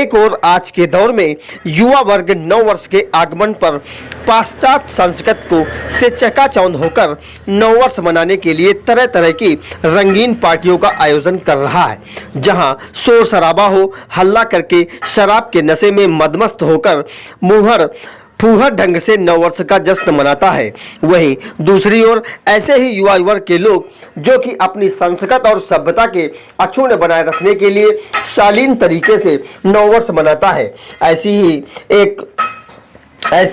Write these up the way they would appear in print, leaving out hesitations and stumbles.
एक और आज के दौर में युवा वर्ग नव वर्ष के आगमन पर पाश्चात्य संस्कृति को से चकाचौंध होकर नव वर्ष मनाने के लिए तरह तरह की रंगीन पार्टियों का आयोजन कर रहा है, जहां शोर शराबा हो, हल्ला करके शराब के नशे में मदमस्त होकर फूहड़ ढंग से नववर्ष का जश्न मनाता है। वहीं दूसरी ओर ऐसे ही युवा वर्ग के लोग जो कि अपनी संस्कृति और सभ्यता के अक्षुण्ण बनाए रखने के लिए शालीन तरीके से नववर्ष मनाता है। ऐसी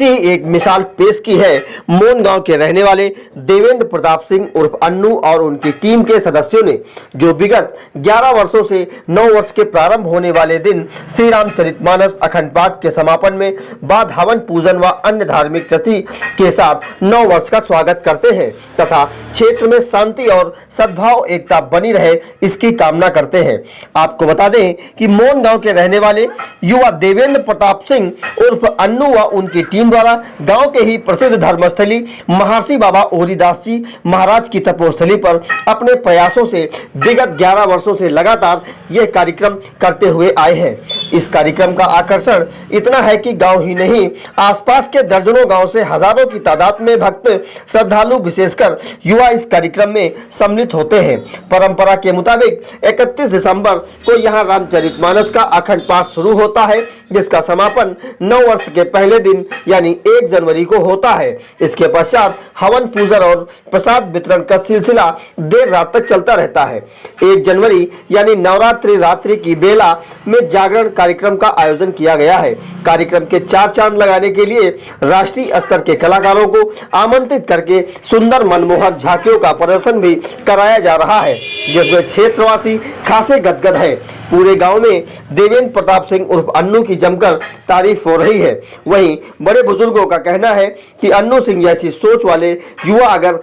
ही एक मिसाल पेश की है मोन गांव के रहने वाले देवेंद्र प्रताप सिंह उर्फ अन्नू और उनकी टीम के सदस्यों ने, जो विगत 11 वर्षों से नव वर्ष के प्रारंभ होने वाले दिन श्री रामचरितमानस अखंड पाठ के समापन में बाद हवन पूजन व अन्य धार्मिक कृति के साथ नव वर्ष का स्वागत करते हैं तथा क्षेत्र में शांति और सद्भाव एकता बनी रहे, इसकी कामना करते हैं। आपको बता दें कि मोन गांव के रहने वाले युवा देवेंद्र प्रताप सिंह उर्फ अन्नू व उनकी टीम द्वारा गांव के ही प्रसिद्ध धर्मस्थली महर्षि बाबा ओरीदास जी महाराज की तपोस्थली पर अपने प्रयासों से विगत 11 वर्षों से लगातार यह कार्यक्रम करते हुए आए हैं। इस कार्यक्रम का आकर्षण इतना है कि गांव ही नहीं, आसपास के दर्जनों गांव से हजारों की तादाद में भक्त श्रद्धालु विशेषकर युवा इस कार्यक्रम में सम्मिलित होते हैं। परंपरा के मुताबिक 31 दिसंबर को यहाँ रामचरितमानस का अखंड पाठ शुरू होता है, जिसका समापन नव वर्ष के पहले दिन यानी 1 जनवरी को होता है। इसके पश्चात हवन पूजन और प्रसाद वितरण का सिलसिला देर रात तक चलता रहता है। 1 जनवरी यानी नवरात्रि रात्रि की बेला में जागरण कार्यक्रम का आयोजन किया गया है। कार्यक्रम के 4 चांद लगाने के लिए राष्ट्रीय स्तर के कलाकारों को आमंत्रित करके सुंदर मनमोहक झांकियों का प्रदर्शन भी कराया जा रहा है, जिसमें क्षेत्रवासी खासे गदगद है। पूरे गांव में देवेंद्र प्रताप सिंह उर्फ अन्नू की जमकर तारीफ हो रही है। वहीं बड़े बुजुर्गों का कहना है कि अन्नू सिंह जैसी सोच वाले युवा अगर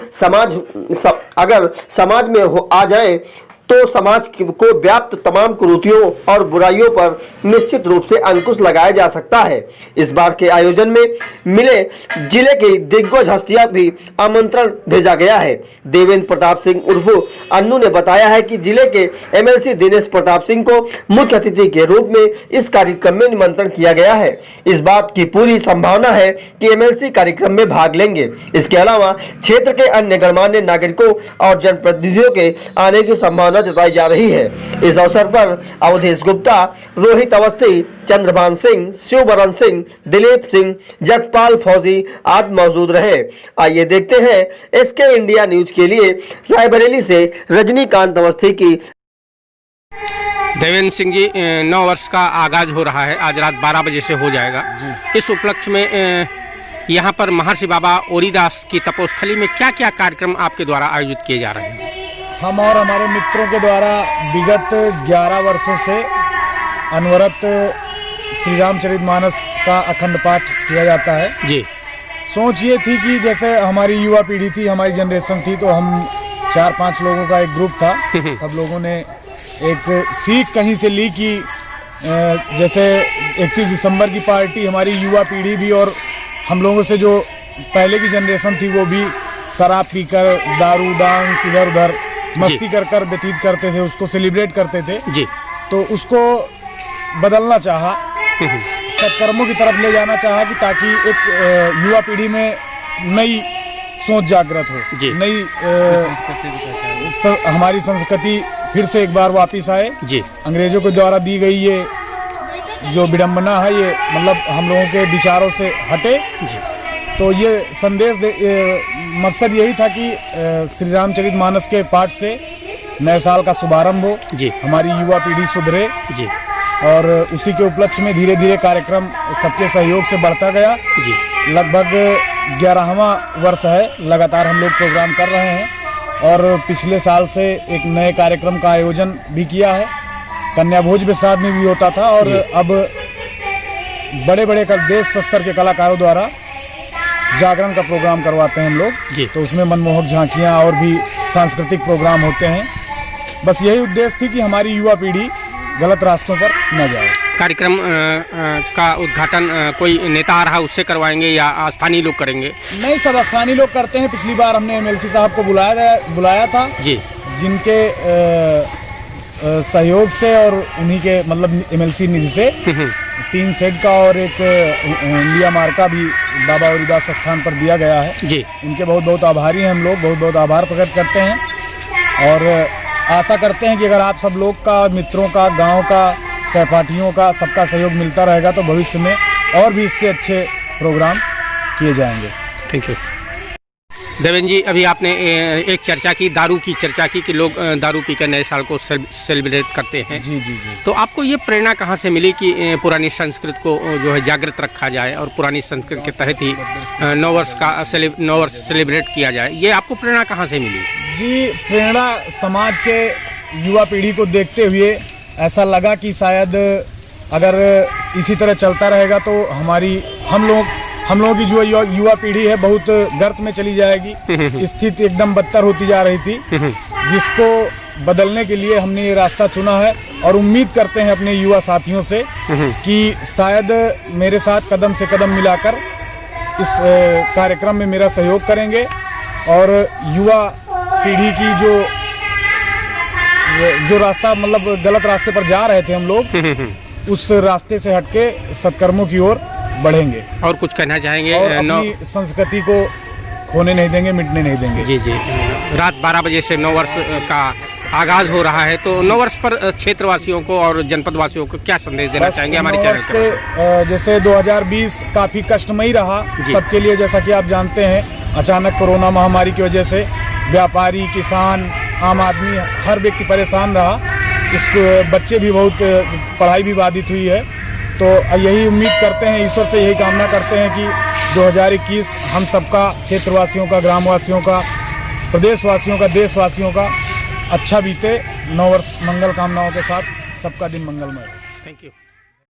समाज में आ जाएं तो समाज को व्याप्त तमाम कुरीतियों और बुराइयों पर निश्चित रूप से अंकुश लगाया जा सकता है। इस बार के आयोजन में मिले जिले की दिग्गज हस्तियां भी आमंत्रण भेजा गया है। देवेंद्र प्रताप सिंह उर्फ अन्नू ने बताया है कि जिले के एमएलसी दिनेश प्रताप सिंह को मुख्य अतिथि के रूप में इस कार्यक्रम में निमंत्रण किया गया है। इस बात की पूरी संभावना है कि एमएलसी कार्यक्रम में भाग लेंगे। इसके अलावा क्षेत्र के अन्य गणमान्य नागरिकों और जनप्रतिनिधियों के आने की संभावना जताई जा रही है। इस अवसर पर अवधेश गुप्ता, रोहित अवस्थी, चंद्रभान सिंह, शिवबरन सिंह, दिलीप सिंह, जगपाल फौजी आदि मौजूद रहे। आइए देखते हैं एसके इंडिया न्यूज के लिए रायबरेली से रजनीकांत अवस्थी की। देवेंद्र सिंह जी, नव वर्ष का आगाज हो रहा है, आज रात 12 बजे से हो जाएगा। इस उपलक्ष्य में यहाँ पर महर्षि बाबा ओरीदास की तपोस्थली में क्या क्या कार्यक्रम आपके द्वारा आयोजित किए जा रहे हैं? हम और हमारे मित्रों के द्वारा विगत 11 वर्षों से अनवरत श्री रामचरितमानस का अखंड पाठ किया जाता है जी। सोच ये थी कि जैसे हमारी युवा पीढ़ी थी, हमारी जनरेशन थी, तो हम 4-5 लोगों का एक ग्रुप था। सब लोगों ने एक सीख कहीं से ली कि जैसे 31 दिसंबर की पार्टी हमारी युवा पीढ़ी भी और हम लोगों से जो पहले की जनरेशन थी वो भी शराब पीकर, दारू, डांस, इधर उधर मस्ती कर व्यतीत करते थे, उसको सेलिब्रेट करते थे जी। तो उसको बदलना चाहा, सत्कर्मों की तरफ ले जाना चाहा कि ताकि एक युवा पीढ़ी में नई सोच जागृत हो, नई हमारी संस्कृति फिर से एक बार वापिस आए जी। अंग्रेजों के द्वारा दी गई ये जो विडम्बना है, ये मतलब हम लोगों के विचारों से हटे जी। तो ये संदेश मकसद यही था कि श्री रामचरितमानस के पाठ से नए साल का शुभारंभ हो जी, हमारी युवा पीढ़ी सुधरे जी। और उसी के उपलक्ष्य में धीरे धीरे कार्यक्रम सबके सहयोग से बढ़ता गया जी। लगभग 11वां वर्ष है, लगातार हम लोग प्रोग्राम कर रहे हैं और पिछले साल से एक नए कार्यक्रम का आयोजन भी किया है। कन्या भोज विसाद में भी होता था और अब बड़े बड़े देश स्तर के कलाकारों द्वारा जागरण का प्रोग्राम करवाते हैं हम लोग। तो उसमें मनमोहक झांकियाँ और भी सांस्कृतिक प्रोग्राम होते हैं। बस यही उद्देश्य थी कि हमारी युवा पीढ़ी गलत रास्तों पर न जाए। कार्यक्रम का उद्घाटन कोई नेता आ रहा उससे करवाएंगे या स्थानीय लोग करेंगे? नहीं, सब स्थानीय लोग करते हैं। पिछली बार हमने एमएलसी साहब को बुलाया था जी, जिनके सहयोग से और उन्हीं के मतलब MLC निधि से 3 शेड का और एक इंडिया मार्का भी बाबा ओरीदास स्थान पर दिया गया है जी। उनके बहुत बहुत आभारी हैं हम लोग, बहुत बहुत आभार प्रकट करते हैं और आशा करते हैं कि अगर आप सब लोग का, मित्रों का, गांव का, सहपाठियों का, सबका सहयोग मिलता रहेगा तो भविष्य में और भी इससे अच्छे प्रोग्राम किए जाएंगे। Thank you. देवेंद्र जी, अभी आपने एक चर्चा की, दारू की चर्चा की कि लोग दारू पीकर नए साल को सेलिब्रेट करते हैं। जी जी जी। तो आपको ये प्रेरणा कहाँ से मिली कि पुरानी संस्कृति को जो है जागृत रखा जाए और पुरानी संस्कृति के तहत ही नव वर्ष सेलिब्रेट किया जाए? ये आपको प्रेरणा कहाँ से मिली? जी, प्रेरणा समाज के युवा पीढ़ी को देखते हुए ऐसा लगा कि शायद अगर इसी तरह चलता रहेगा तो हम लोगों की जो युवा पीढ़ी है बहुत गर्त में चली जाएगी। स्थिति एकदम बदतर होती जा रही थी, जिसको बदलने के लिए हमने ये रास्ता चुना है और उम्मीद करते हैं अपने युवा साथियों से कि शायद मेरे साथ कदम से कदम मिलाकर इस कार्यक्रम में मेरा सहयोग करेंगे और युवा पीढ़ी की जो रास्ता मतलब गलत रास्ते पर जा रहे थे हम लोग, उस रास्ते से हटके सत्कर्मों की ओर बढ़ेंगे। और कुछ कहना चाहेंगे? और अपनी संस्कृति को खोने नहीं देंगे, मिटने नहीं देंगे। जी जी। रात 12 बजे से नव वर्ष का आगाज हो रहा है, तो नव वर्ष पर क्षेत्रवासियों को और जनपद वासियों को क्या संदेश देना चाहेंगे हमारे चैनल के? जैसे 2020 काफी कष्टमयी रहा सबके लिए, जैसा कि आप जानते हैं, अचानक कोरोना महामारी की वजह से व्यापारी, किसान, आम आदमी, हर व्यक्ति परेशान रहा। इसको बच्चे भी बहुत, पढ़ाई भी बाधित हुई है। तो यही उम्मीद करते हैं, ईश्वर से यही कामना करते हैं कि 2021 हम सबका, क्षेत्रवासियों का, ग्रामवासियों का, प्रदेशवासियों का, देशवासियों का अच्छा बीते। नव वर्ष मंगल कामनाओं के साथ सबका दिन मंगलमय। Thank you.